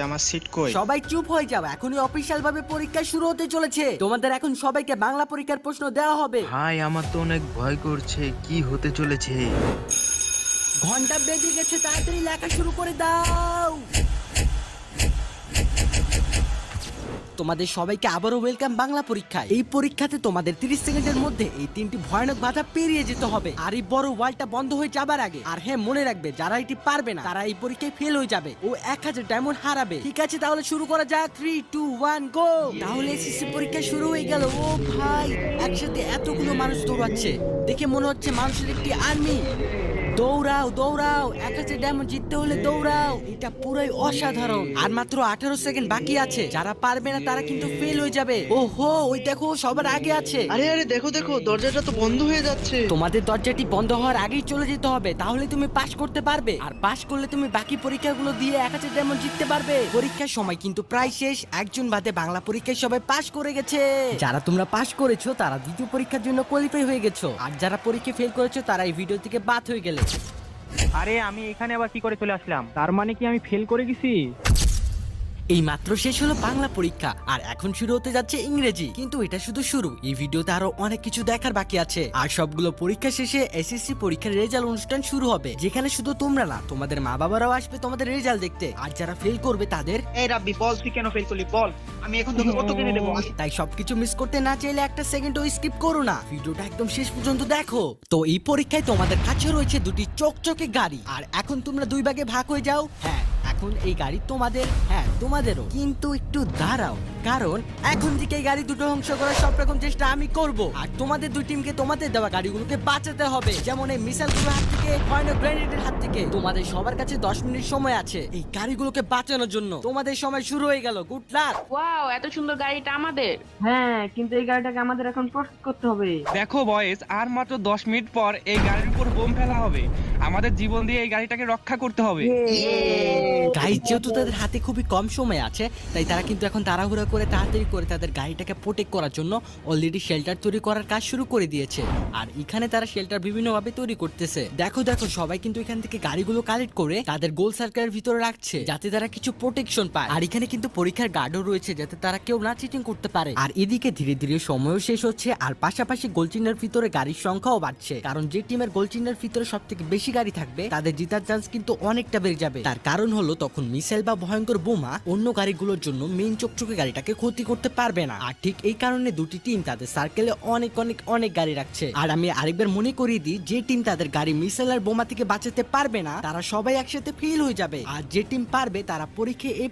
আমার সিট কই? সবাই চুপ হয়ে যাও, এখনই অফিসিয়াল ভাবে পরীক্ষা শুরু হতে চলেছে। তোমাদের এখন সবাইকে বাংলা পরীক্ষার প্রশ্ন দেওয়া হবে। ভাই আমার তো অনেক ভয় করছে, কি হতে চলেছে। ঘন্টা বেজে গেছে, তাড়াতাড়ি লেখা শুরু করে দাও। তোমাদের সবাইকে আবারও ওয়েলকাম বাংলা পরীক্ষায়। এই পরীক্ষাতে তোমাদের 30 সেকেন্ডের মধ্যে এই তিনটি ভয়ানক বাধা পেরিয়ে যেতে হবে, আর এই বড় ওয়ালটা বন্ধ হয়ে যাবার আগে। আর হ্যাঁ, মনে রাখবে যারা এটি পারবে না তারা এই পরীক্ষায় ফেল হয়ে যাবে ও 1000 ডায়মন্ড হারাবে। ঠিক আছে, তাহলে শুরু করা যাক। 3, 2, 1 গো। তাহলে এসএসসি পরীক্ষা শুরু হয়ে গেল। ও ভাই, একসাথে এতগুলো মানুষ দৌড়াচ্ছে, দেখে মনে হচ্ছে মানুষের একটি আর্মি। দৌড়াও দৌড়াও, 1000 ডায়মন্ড জিততে হলে দৌড়াও। এটা পুরোই অসাধারণ। আর মাত্র 18 সেকেন্ড বাকি আছে, যারা পারবে না তারা কিন্তু ফেল হয়ে যাবে। ওহো, ওই দেখো সবার আগে আছে। আরে আরে দেখো দেখো, দরজাটা তো বন্ধ হয়ে যাচ্ছে। তোমাদের দরজাটি বন্ধ হওয়ার আগেই চলে যেতে হবে, তাহলে তুমি পাস করতে পারবে। আর পাস করলে তুমি বাকি পরীক্ষাগুলো দিয়ে 1000 ডায়মন্ড জিততে পারবে। পরীক্ষার সময় কিন্তু প্রায় শেষ, একজন বাদে বাংলা পরীক্ষায় সবাই পাস করে গেছে। যারা তোমরা পাস করেছো তারা দ্বিতীয় পরীক্ষার জন্য কোয়ালিফাই হয়ে গেছো, আর যারা পরীক্ষা ফেল করেছো তারা এই ভিডিও থেকে বাদ হয়ে গেলে। আরে আমি এখানে আবার কি করে চলে আসলাম? তার মানে কি আমি ফেল করে গেছি? এই মাত্র শেষ হলো বাংলা পরীক্ষা, আর এখন শুরু হতে যাচ্ছে ইংরেজি। কিন্তু এটা শুধু শুরু, এই ভিডিওতে আরো অনেক কিছু দেখার বাকি আছে। আর সবগুলো পরীক্ষা শেষে এসএসসি পরীক্ষার রেজাল্ট অনুষ্ঠান শুরু হবে, যেখানে শুধু তোমরা না, তোমাদের মা বাবারাও আসবে তোমাদের রেজাল্ট দেখতে। আর যারা ফেল করবে তাদের এই রাব্বি, বল তুই কেন ফেল করলি? বল, আমি এখন তোকে কত কিনে দেবো? তাই সবকিছু মিস করতে না চাইলে একটা সেকেন্ডও স্কিপ করো না, ভিডিওটা একদম শেষ পর্যন্ত দেখো। তো এই পরীক্ষায় তোমাদের কাছে রয়েছে দুটি চকচকে গাড়ি, আর এখন তোমরা দুই ভাগে ভাগ হয়ে যাও। হ্যাঁ, এখন এই গাড়ি তোমাদের, হ্যাঁ তোমাদেরও। কিন্তু একটু দাঁড়াও, কারণ এখন থেকে এই গাড়ি দুটো ধ্বংস করার সব রকম চেষ্টা আমি করব। আর তোমাদের দুই টিমকে তোমাদের দেওয়া গাড়িগুলোকে বাঁচাতে হবে, যেমন এই মিসাইলগুলোর হাত থেকে, ভয়ানক গ্রেনেডের হাত থেকে। তোমাদের সবার কাছে 10 মিনিট সময় আছে এই গাড়িগুলোকে বাঁচানোর জন্য। তোমাদের সময় শুরু হয়ে গেল, গুড লাক। ওয়াও, এত সুন্দর গাড়িটা আমাদের। হ্যাঁ, কিন্তু এই গাড়িটাকে আমাদের এখন প্রস্তুত করতে হবে। দেখো বয়েস, আর মাত্র 10 মিনিট পর এই গাড়ির উপর বোম ফেলা হবে। আমাদের জীবন দিয়ে এই গাড়িটাকে রক্ষা করতে হবে। গাইজ, যেহেতু তাদের হাতে খুবই কম সময় আছে, তাই তারা কিন্তু এখন তাড়াহুড়া করে তাড়াতাড়ি করে তাদের গাড়িটাকে প্রোটেক্ট করার জন্য অলরেডি শেল্টার তৈরি করার কাজ শুরু করে দিয়েছে। আর এখানে তারা শেল্টার বিভিন্নভাবে তৈরি করতেছে। দেখো দেখো, সবাই কিন্তু এখান থেকে গাড়িগুলো কালেক্ট করে তাদের গোল সার্কেলের ভিতরে রাখছে, যাতে তারা কিছু প্রোটেকশন পায়। আর এখানে কিন্তু পরীক্ষার গার্ডও রয়েছে, যাতে তারা কেউ না চিটিং করতে পারে। আর এদিকে ধীরে ধীরে সময়ও শেষ হচ্ছে, আর পাশাপাশি গোল চিহ্নের ভিতরে গাড়ির সংখ্যাও বাড়ছে, কারণ যে টিমের গোল চিহ্নের ভিতরে সব থেকে বেশি গাড়ি থাকবে তাদের জেতার চান্স কিন্তু অনেকটা বেড়ে যাবে। তার কারণ হলো তখন মিসাইল বা ভয়ঙ্কর বোমা অন্য গাড়িগুলোর জন্য মেইন চকচকে গাড়িটাকে ক্ষতি করতে পারবে না। আর ঠিক এই কারণে দুটি টিম তাদের সার্কেলে অনেক অনেক অনেক গাড়ি রাখছে। আর আমি আরেকবার মনে করিয়ে দিই, যে টিম তাদের গাড়ি মিসাইল আর বোমা থেকে বাঁচাতে পারবে না তারা সবাই একসাথে ফেল হয়ে যাবে, আর যে টিম পারবে তারা পরীক্ষায় A+